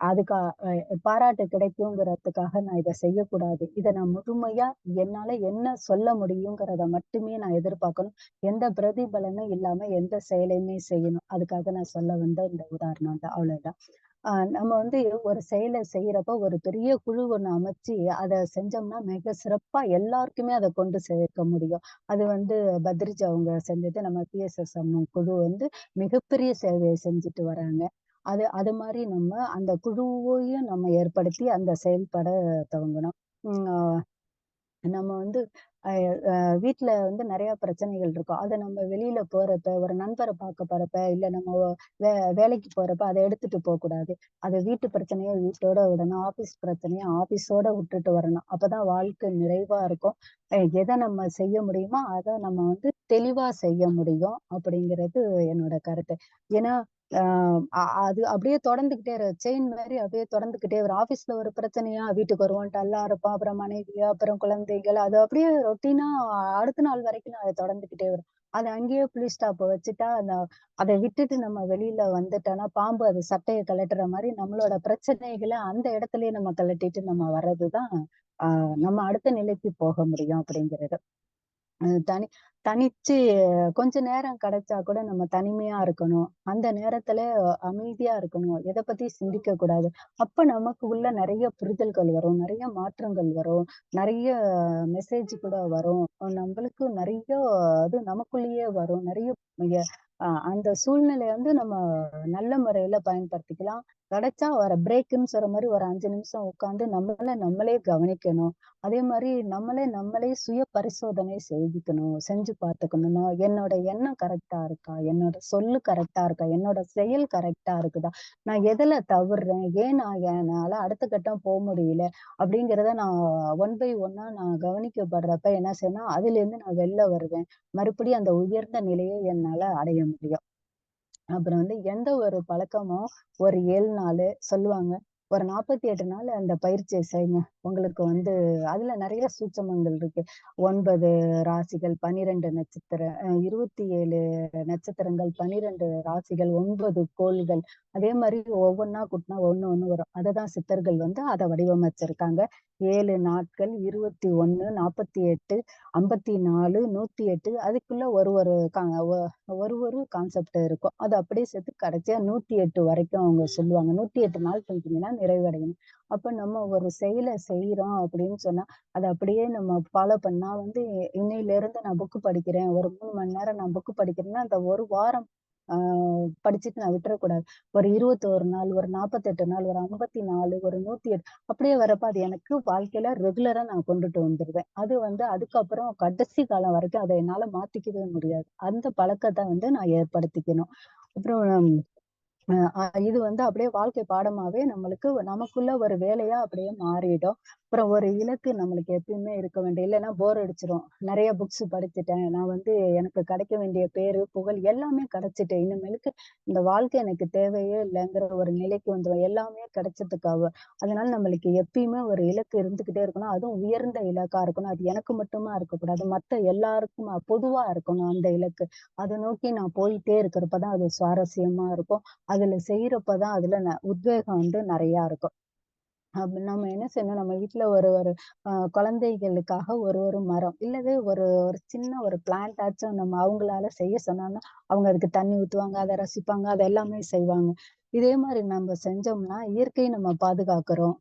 அதுக்கா பாராட்டு கிடைக்குங்கிறதுக்காக நான் இத செய்யக்கூடாது. இத நான் முழுமையா என்னால என்ன சொல்ல முடியுங்கிறத மட்டுமே நான் எதிர்பார்க்கணும். எந்த பிரதிபலனும் இல்லாம எந்த செயலையுமே செய்யணும். அதுக்காக நான் சொல்ல வந்த இந்த உதாரணம் தான். அவ்வளவுதான். நம்ம வந்து ஒரு செயல செய்யறப்ப ஒரு பெரிய குழு ஒண்ணு அமைச்சு அத செஞ்சோம்னா மிக சிறப்பா எல்லாருக்குமே அத கொண்டு சேர்க்க முடியும். அது வந்து பத்ரிஜி அவங்க செஞ்சது. நம்ம பிஎஸ்எஸ்எம் குழு வந்து மிகப்பெரிய சேவைய செஞ்சுட்டு வராங்க. அது மாரி நம்ம அந்த குழுவையும் நம்ம ஏற்படுத்தி அந்த செயல்பட துவங்கணும். ம். நம்ம வந்து அ அ வீட்ல வந்து நெறைய பிரச்சனைகள் இருக்கும். அத நம்ம வெளியில போறப்ப, ஒரு நண்பர பார்க்க போறப்ப, இல்ல நம்ம வே வேலைக்கு போறப்ப அத எடுத்துட்டு போக்கூடாது. அத வீட்டு பிரச்சனைய வீட்டோட விடணும். ஆஃபீஸ் பிரச்சனைய ஆஃபீஸோட விட்டுட்டு வரணும். அப்பதான் வாழ்க்கை நிறைவா இருக்கும். எத நம்ம செய்ய முடியுமோ, அத நம்ம வந்து தெளிவா செய்ய முடியும். அப்படிங்கிறது என்னோட கருத்து. ஏன்னா, அ அ அது அப்படியே தொடர்ந்துகிட்டே செயின் மாரி அப்படியே தொடர்ந்துகிட்டே வரும். ஆஃபீஸ்ல ஒரு பிரச்சனையா வீட்டுக்கு வருவோம், டல்லா இருப்போம். அப்புறம் மனைவி, அப்புறம் குழந்தைகள் அது அப்படியே ரொட்டீனா அடுத்த நாள் வரைக்கும் அது தொடர்ந்துகிட்டே வரும். அத அங்கேயே புல் ஸ்டாப் வச்சுட்டா, அத விட்டுட்டு நம்ம வெளியில வந்துட்டோம்னா, பாம்பு அது சட்டைய கழட்டுற மாரி நம்மளோட பிரச்சனைகள அந்த இடத்திலேயே நம்ம கழட்டிட்டு நம்ம வர்றதுதான், அ நம்ம அடுத்த நிலைக்கு போக முடியும் அப்படிங்கிறது. அ தனி தனிச்சு கொஞ்ச நேரம் கிடைச்சா கூட நம்ம தனிமையா இருக்கணும். அந்த நேரத்துல அமைதியா இருக்கணும். எத பத்தியும் சிந்திக்கக் கூடாது. அப்ப நமக்கு உள்ள நெறைய புரிதல்கள் வரும். நெறைய மாற்றங்கள் வரும். நெறைய மெசேஜ் கூட வரும். நம்மளுக்கு நெறைய அது நமக்குள்ளேயே வரும். நெறைய எ அந்த சூழ்நிலைய வந்து நம்ம நல்ல முறையில பயன்படுத்திக்கலாம். கிடைச்சா ஒரு பிரேக்குன்னு சொல்ற மாரி ஒரு 5 நிமிஷம் உட்கார்ந்து நம்மள நம்மளே கவனிக்கணும். அதே மாரி நம்மளே சுய பரிசோதனை செய்துக்கணும். செஞ்சு பார்த்துக்கணும். என்னோட எண்ணம் கரெக்ட்டா இருக்கா? என்னோட சொல்லு கரெக்ட்டா இருக்கா? என்னோட செயல் கரெக்ட்டா இருக்குதா? நான் எதுல தவறுறேன்? ஏன் என்னால அடுத்த கட்டம் முடியல? அப்படிங்கிறத நான் ஒன் பை ஒன்னா நான் கவனிக்கப்படுறப்ப என்ன செய்யணும்னா, அதிலேருந்து நான் வெளில வருவேன். மறுபடியும் அந்த உயர்ந்த நிலையை என்னால அடைய முடியும். அப்புறம் வந்து எந்த ஒரு பழக்கமும் ஒரு 7 நாளு சொல்லுவாங்க. ஒரு 48 நாள் அந்த பயிற்சிய செய்யுங்க. உங்களுக்கு வந்து அதுல நெறைய சூட்சமங்கள் இருக்கு. 9 ராசிகள், 12 நட்சத்திரம், 27 நட்சத்திரங்கள், 12 ராசிகள், 9 கோள்கள். அதே மாரி ஒவ்வொன்னா கூட்டுனா ஒண்ணு ஒண்ணு வரும். அததான் சித்தர்கள் வந்து அத வடிவமைச்சிருக்காங்க. 7 நாட்கள், 21, 48, 54, 108 அதுக்குள்ள ஒரு ஒரு ஒரு கான்செப்ட் இருக்கும். அது அப்படியே சேர்த்து கடைசியா 108 வரைக்கும் அவங்க சொல்லுவாங்க. 108 நாள் செஞ்சீங்கன்னா நிறைவடையும். அப்ப நம்ம ஒரு செயல செய்றோம் அப்படின்னு சொன்னா, அத அப்படியே நம்ம ஃபாலோ பண்ணா வந்து இன்னையிலிருந்து நான் புக் படிக்கிறேன். ஒரு 3 மணி நேரம் நான் புக் படிக்கிறேன்னா, அந்த 1 வாரம் ஆ படிச்சுட்டு நான் விட்டுறக்கூடாது. ஒரு 21 நாள், ஒரு 48 நாள், ஒரு 54, ஒரு 108 அப்படியே வரப்ப அது எனக்கு வாழ்க்கையில ரெகுலரா நான் கொண்டுட்டு வந்துருவேன். அது வந்து அதுக்கப்புறம் கடைசி காலம் வரைக்கும் அத என்னால மாத்திக்கவே முடியாது. அந்த பழக்கத்த வந்து நான் ஏற்படுத்திக்கணும். அப்புறம் அ அ இது வந்து அப்படியே வாழ்க்கை பாடமாவே நம்மளுக்கு நமக்குள்ள ஒரு வேலையா அப்படியே மாறிடும். அப்புறம் ஒரு இலக்கு நம்மளுக்கு எப்பயுமே இருக்க வேண்டிய இல்லன்னா போர் அடிச்சுரும். நெறைய புக்ஸ் படிச்சுட்டேன். நான் வந்து எனக்கு கிடைக்க வேண்டிய பேரு, புகழ் எல்லாமே கிடைச்சுட்டு, இனிமேலுக்கு இந்த வாழ்க்கை எனக்கு தேவையே இல்லங்கிற ஒரு நிலைக்கு வந்துரும். எல்லாமே கிடைச்சதுக்காக. அதனால நம்மளுக்கு எப்பயுமே ஒரு இலக்கு இருந்துகிட்டே இருக்கணும். அதுவும் உயர்ந்த இலக்கா இருக்கணும். அது எனக்கு மட்டுமா இருக்கக்கூடாது. மத்த எல்லாருக்கும் பொதுவா இருக்கணும் அந்த இலக்கு. அத நோக்கி நான் போயிட்டே இருக்கிறப்ப தான் அது சுவாரஸ்யமா இருக்கும். அதுல செய்யறப்ப தான் அதுல உத்வேகம் வந்து நெறையா இருக்கும். நம்ம என்ன செய்யணும், நம்ம வீட்ல ஒரு ஒரு குழந்தைகளுக்காக ஒரு ஒரு மரம், இல்லது ஒரு ஒரு சின்ன ஒரு பிளான்ட் ஆச்சும் நம்ம அவங்களால செய்ய சொன்னோம்னா, அவங்க அதுக்கு தண்ணி ஊத்துவாங்க, அத ரசிப்பாங்க, அத எல்லாமே செய்வாங்க. இதே மாரி நம்ம செஞ்சோம்னா, இயற்கையை நம்ம பாதுகாக்கிறோம்.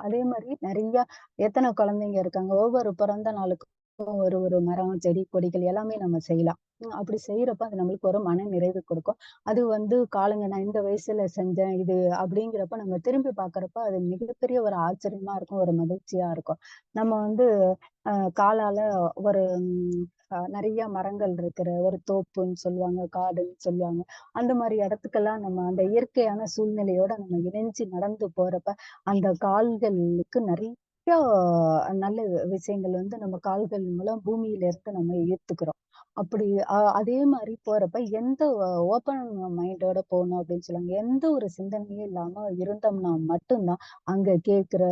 அதே மாரி நெறைய எத்தன குழந்தைங்க இருக்காங்க, ஒவ்வொரு பிறந்த நாளுக்கும் ஒரு ஒரு மரம், செடி, கொடிகள் எல்லாமே நம்ம செய்யலாம். அப்படி செய்யறப்ப அது நம்மளுக்கு ஒரு மன நிறைவு கொடுக்கும். அது வந்து காலங்க நான் இந்த வயசுல செஞ்சேன் இது அப்படிங்கிறப்ப நம்ம திரும்பி பார்க்கறப்ப அது மிகப்பெரிய ஒரு ஆச்சரியமா இருக்கும். ஒரு மகிழ்ச்சியா இருக்கும். நம்ம வந்து காலால ஒரு நெறைய மரங்கள் இருக்கிற ஒரு தோப்புன்னு சொல்லுவாங்க, காடுன்னு சொல்லுவாங்க. அந்த மாரி இடத்துக்கெல்லாம் நம்ம அந்த இயற்கையான சூழ்நிலையோட நம்ம இணைஞ்சு நடந்து போறப்ப, அந்த கால்களுக்கு நெறைய நல்ல விஷயங்கள் வந்து நம்ம கால்கள் மூலம் பூமியில இருந்து நம்ம ஈர்த்துக்கிறோம். அப்படி அதே மாரி போறப்ப எந்த ஓப்பன் மைண்டோட போணும் அப்படின்னு சொல்லுவாங்க. எந்த ஒரு சிந்தனையும் இல்லாம இருந்தோம்னா மட்டும் தான், அங்க கேட்கிற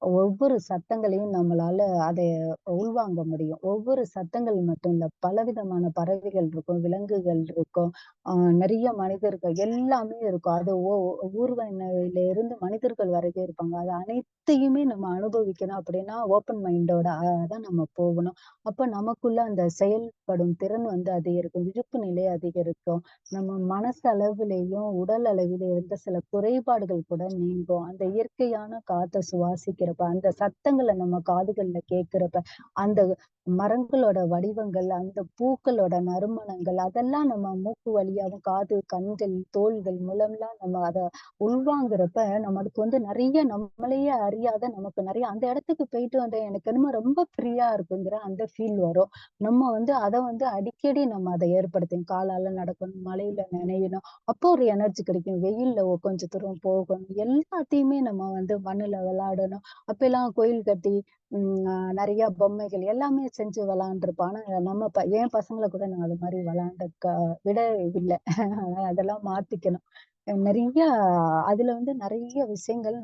ஒவ்வொரு சத்தங்களையும் நம்மளால அதை உள்வாங்க முடியும். ஒவ்வொரு சத்தங்கள் மட்டும் இல்ல, பலவிதமான பறவைகள் இருக்கும், விலங்குகள் இருக்கும், நெறைய மனிதர்கள் எல்லாமே இருக்கும். அது ஊர்வனையில இருந்து மனிதர்கள் வரைக்கும் இருப்பாங்க. அது அனைத்தையுமே நம்ம அனுபவிக்கணும் அப்படின்னா, ஓப்பன் மைண்டோட தான் நம்ம போகணும். அப்ப நமக்குள்ள அந்த செயல்படும் திறன் வந்து அதிகரிக்கும். விழிப்பு நிலை அதிகரிக்கும். நம்ம மனசளவிலேயும், உடல் அளவிலே இருந்த சில குறைபாடுகள் கூட நீங்கும். அந்த இயற்கையான காத்த சுவாசிக்கிறப்ப, அந்த சத்தங்கள நம்ம காதுகள்ல கேட்கிறப்ப, அந்த மரங்களோட வடிவங்கள், அந்த பூக்களோட நறுமணங்கள், அதெல்லாம் நம்ம மூக்கு வழியாவும், காது, கண்கள், தோள்கள் மூலம்லாம் நம்ம அத உள்வாங்குறப்ப, நம்மளுக்கு வந்து நெறைய நம்மளையே அறியாத நமக்கு நெறைய அந்த இடத்துக்கு போயிட்டு வந்தேன். எனக்கு என்னமோ ரொம்ப ஃப்ரீயா இருக்குங்கிற அந்த ஃபீல் வரும். நம்ம வந்து அத வந்து அடிக்கடி நம்ம அத ஏற்படுத்தணும். காலால நடக்கணும், மழையில நனையணும். அப்போ ஒரு எனர்ஜி கிடைக்கும். வெயில்ல கொஞ்சம் தூரம் போகணும். எல்லாத்தையுமே நம்ம வந்து மண்ணுல விளையாடணும். அப்பல்லாம் கோயில் கட்டி, நெறைய பொம்மைகள் எல்லாமே செஞ்சு விளையாண்டுருப்போம். ஆனா நம்ம என் பசங்கள கூட நான் அது மாரி விளையாண்ட விட இல்ல. அதெல்லாம் மாத்திக்கணும். நெறைய அதுல வந்து நெறைய விஷயங்கள்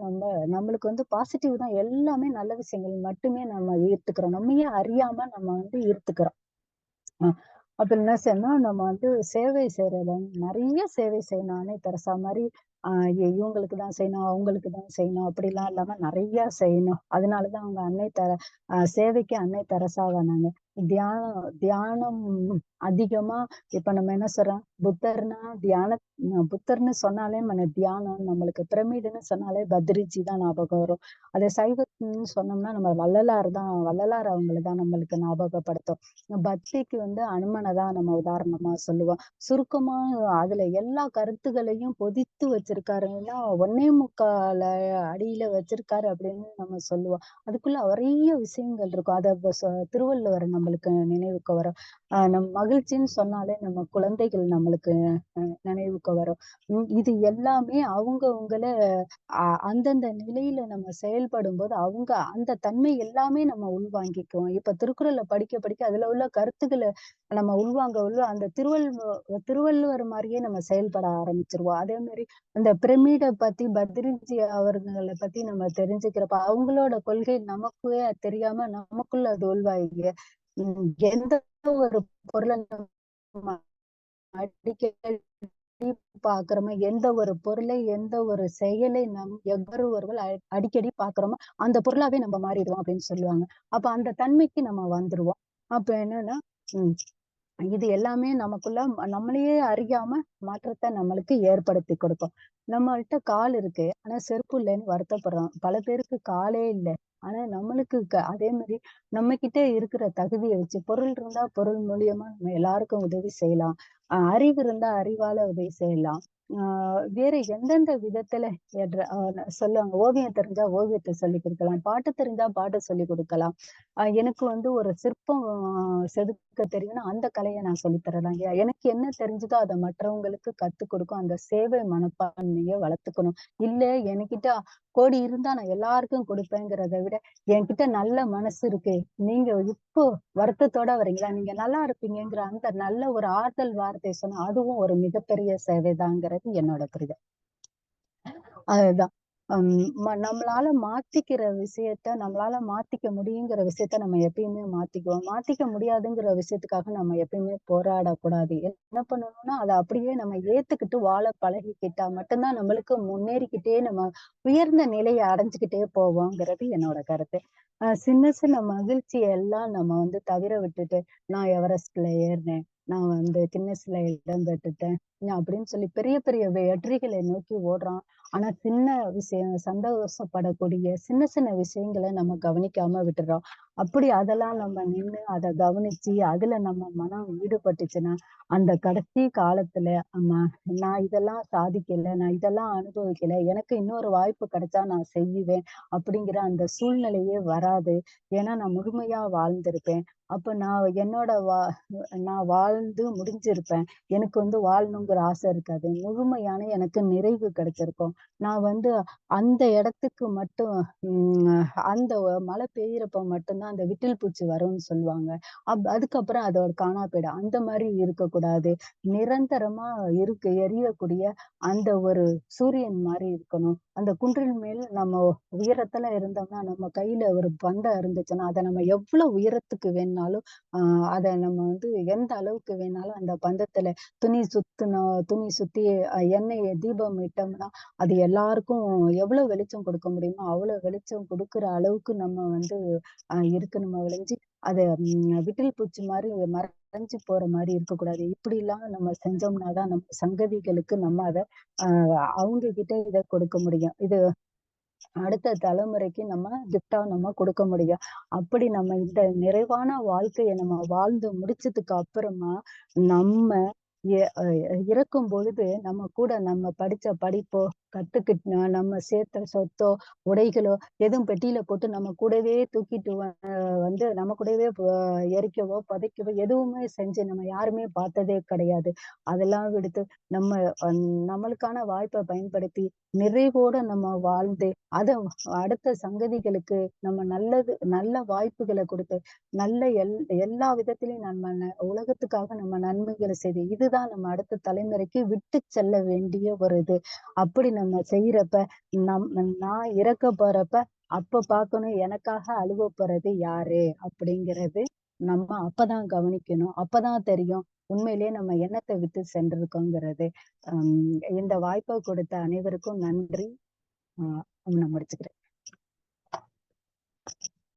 நம்மளுக்கு வந்து பாசிட்டிவ் தான். எல்லாமே நல்ல விஷயங்கள் மட்டுமே நம்ம ஈர்த்துக்கிறோம். நம்மையே அறியாம நம்ம வந்து ஈர்த்துக்கிறோம். அ அப்ப என்ன செய்யணும், நம்ம வந்து சேவை செய்றதுல நெறைய சேவை செய்யணும். அன்னை தெரசா மாரி இவங்களுக்கு தான் செய்யணும், அவங்களுக்கு தான் செய்யணும் அப்படிலாம் இல்லாம நெறைய செய்யணும். அதனால தான் அவங்க சேவைக்கு அன்னை தெரசாவானாங்க. தியானம் அதிகமா இப்ப நம்ம என்ன சொல்றோம், புத்தர்னா புத்தர்ன்னு சொன்னாலே தியானம் நம்மளுக்கு பிரமிடுன்னு சொன்னாலே பத்ரிஜி தான் ஞாபகம் வரும். அதே சைவம்ன்னு சொன்னோம்னா நம்ம வள்ளலார் அவங்கள தான் நம்மளுக்கு ஞாபகப்படுத்தும். பக்திக்கு வந்து அனுமன தான் நம்ம உதாரணமா சொல்லுவோம். சுருக்கமா அதுல எல்லா கருத்துகளையும் பொதித்து வச்சிருக்காருன்னா, 1.25 அடியில வச்சிருக்காரு அப்படின்னு நம்ம சொல்லுவோம். அதுக்குள்ள நெறைய விஷயங்கள் இருக்கும். அத திருவள்ளுவர் நம்மளுக்கு நினைவுக்கு வரும். மகிழ்ச்சின்னு சொன்னாலே நம்ம குழந்தைகள் நம்மளுக்கு நினைவுக்கு வரும். இது எல்லாமே அவங்கவங்கள அந்தந்த நிலையில நம்ம செயல்படும்போது, அவங்க அந்த தன்மை எல்லாமே நம்ம உள்வாங்கிக்குவோம். இப்ப திருக்குறள படிக்க படிக்க அதுல உள்ள கருத்துக்கள நம்ம அந்த திருவள்ளுவர் மாரியே நம்ம செயல்பட ஆரம்பிச்சுருவோம். அதே மாரி அந்த பிரமிட பத்தி பத்ரிஜி அவர்கள பத்தி நம்ம தெரிஞ்சுக்கிறப்ப, அவங்களோட கொள்கை நமக்கே தெரியாம நமக்குள்ள அது உள்வாங்கி, எந்த ஒரு பொருள நம்ம அடிக்கடி பார்க்கிறோமோ, எந்த ஒரு பொருளை, எந்த ஒரு செயலை எவரொருவர் அடிக்கடி பார்க்கிறோமோ, அந்த பொருளாவே நம்ம மாறிடுவோம் அப்படின்னு சொல்லுவாங்க. அப்ப அந்த தன்மைக்கு நம்ம வந்துருவோம். அப்ப என்னன்னா, ம். இது எல்லாமே நமக்குள்ள நம்மளையே அறியாம மாற்றத்த நம்மளுக்கு ஏற்படுத்தி கொடுக்கும். நம்மள்ட்ட கால் இருக்கு. ஆனா செருப்பு இல்லன்னு வருத்தப்படுறோம். பல பேருக்கு காலே இல்ல. ஆனா நம்மளுக்கு அதே மாரி நம்ம கிட்ட இருக்கிற தகுதிய வச்சு பொருள் இருந்தா பொருள் மூலியமா நம்ம எல்லாருக்கும் உதவி செய்யலாம். அறிவு இருந்தா அறிவால உதவி செய்யலாம். ஆ வேற எந்தெந்த விதத்துல சொல்லுவாங்க. ஓவியம் தெரிஞ்சா ஓவியத்த சொல்லிக் குடுக்கலாம். பாட்டு தெரிஞ்சா பாட்டு சொல்லிக் குடுக்கலாம். எனக்கு வந்து ஒரு சிற்பம் செதுக்க தெரியும்னா, அந்த கலைய நான் சொல்லி தரலாம். எனக்கு என்ன தெரிஞ்சதோ அத மற்றவங்களுக்கு கத்துக் கொடுக்கும். அந்த சேவை மனப்பான்மைய வளர்த்துக்கணும். இல்ல என்கிட்ட கோடி இருந்தா நான் எல்லாருக்கும் குடுப்பேங்கிறத விட, என்கிட்ட நல்ல மனசு இருக்கு. நீங்க இப்போ வருத்தத்தோட வர்றீங்களா? நீங்க நல்லா இருப்பீங்கங்கிற அந்த நல்ல ஒரு ஆறுதல் வார்த்தை சொன்னா, அதுவும் ஒரு மிகப்பெரிய சேவைதாங்கிறது என்னோட புரிதல். அதுதான். அம் நம்மளால மாத்திக்கிற விஷயத்த, நம்மளால மாத்திக்க முடியுங்கிற விஷயத்த நம்ம எப்பயுமே மாத்திக்குவோம். மாத்திக்க முடியாதுங்கிற விஷயத்துக்காக நம்ம எப்பயுமே போராடக்கூடாது. என்ன பண்ணணும்னா, அத அப்படியே நம்ம ஏத்துக்கிட்டு வாழ பழகிக்கிட்டா மட்டும் தான் நம்மளுக்கு முன்னேறிக்கிட்டே நம்ம உயர்ந்த நிலைய அடைஞ்சுக்கிட்டே போவோங்கிறது என்னோட கருத்து. சின்ன சின்ன மகிழ்ச்சிய எல்லாம் நம்ம வந்து தவிர விட்டுட்டு, நான் எவரெஸ்ட்ல ஏறினேன். நான் வந்து கின்னஸ்ல இடம் பெற்றுட்டேன். அப்படின்னு சொல்லி பெரிய பெரிய வெற்றிகளை நோக்கி ஓடுறோம். ஆனா சின்ன விஷயம் சந்தோஷப்படக்கூடிய சின்ன சின்ன விஷயங்கள நம்ம கவனிக்காம விட்டுர்றோம். அப்படி அதெல்லாம் நம்ம நின்னு அத கவனிச்சு, அதுல நம்ம மனம் ஈடுபட்டுச்சுன்னா, அந்த கடைசி காலத்துல ஆமா நான் இதெல்லாம் சாதிக்கல, நான் இதெல்லாம் அனுபவிக்கல, எனக்கு இன்னொரு வாய்ப்பு கிடைச்சா நான் செய்யுவேன், அப்படிங்கிற அந்த சூழ்நிலையே வராது. ஏன்னா நான் முழுமையா வாழ்ந்திருப்பேன். அப்ப நான் வாழ்ந்து முடிஞ்சிருப்பேன். எனக்கு வாழணுங்கிற ஆசை இருக்காது. முழுமையான எனக்கு நிறைவு கிடைச்சிருக்கும். நான் அந்த இடத்துக்கு மட்டும் அந்த மழை பெய்யறப்ப மட்டும் தான் அந்த விட்டில் பூச்சி வரும்னு சொல்லுவாங்க. அதுக்கப்புறம் அதோட காணா போயிடும். அந்த மாரி இருக்கக்கூடாது. நிரந்தரமா எரியக்கூடிய அந்த ஒரு சூரியன் மாரி இருக்கணும். அந்த குன்றின் மேல் நம்ம உயரத்துல இருந்தோம்னா, நம்ம கையில ஒரு பந்தம் இருந்துச்சுன்னா, அத நம்ம எவ்வளவு உயரத்துக்கு வேணுனாலும், ஆ அத நம்ம எந்த அளவுக்கு வேணாலும் அந்த பந்தத்துல துணி சுத்தி எண்ணெய தீபம் இட்டோம்னா, அது எல்லாருக்கும் எவ்வளவு வெளிச்சம் கொடுக்க முடியுமோ, அவ்வளவு வெளிச்சம் குடுக்குற அளவுக்கு நம்ம இருக்கணுமே ஒழிஞ்சு, அத விட்டில் பூச்சி மாரி மறைஞ்சு போற மாரி இருக்கக்கூடாது. இப்படிலாம் நம்ம செஞ்சோம்னா தான் நம்ம சங்கதிகளுக்கு நம்ம அத அ அவங்க கிட்ட இத கொடுக்க முடியும். இது அடுத்த தலைமுறைக்கு நம்ம கிஃப்ட்டா நம்ம கொடுக்க முடியும். அப்படி நம்ம இந்த நிறைவான வாழ்க்கைய நம்ம வாழ்ந்து முடிச்சதுக்கு அப்புறமா, நம்ம எ அ இறக்கும் பொழுது நம்ம கூட நம்ம படிச்ச படிப்போ, நம்ம சேர்த்த சொத்தோ, உடைகளோ எதுவும் பெட்டியில போட்டு நம்ம கூடவே தூக்கிட்டு நம்ம கூடவே எரிக்கவோ, புதைக்கவோ எதுவுமே செஞ்சு நம்ம யாருமே பார்த்ததே கிடையாது. அதெல்லாம் விடுத்து நம்ம அ நம்மளுக்கான வாய்ப்ப பயன்படுத்தி நிறைவோட நம்ம வாழ்ந்து, அத அடுத்த சங்கதிகளுக்கு நம்ம நல்ல வாய்ப்புகள குடுத்து, நல்ல எல்லா விதத்திலயும் நம்ம உலகத்துக்காக நம்ம நன்மைகள செய்து, இதுதான் நம்ம அடுத்த தலைமுறைக்கு விட்டு செல்ல வேண்டிய ஒரு இது. அப்படி நம்ம செய்யறப்ப, நம் நான் இறக்க போறப்ப, அப்ப பார்க்கணும் எனக்காக அழுவ போறது யாரு? அப்படிங்கிறது நம்ம அப்பதான் கவனிக்கணும். அப்பதான் தெரியும். உண்மையிலேயே நம்ம என்னத்த விட்டு சென்றிருக்கோங்கிறது. இந்த வாய்ப்ப கொடுத்த அனைவருக்கும் நன்றி. நான் முடிச்சுக்கிறேன்.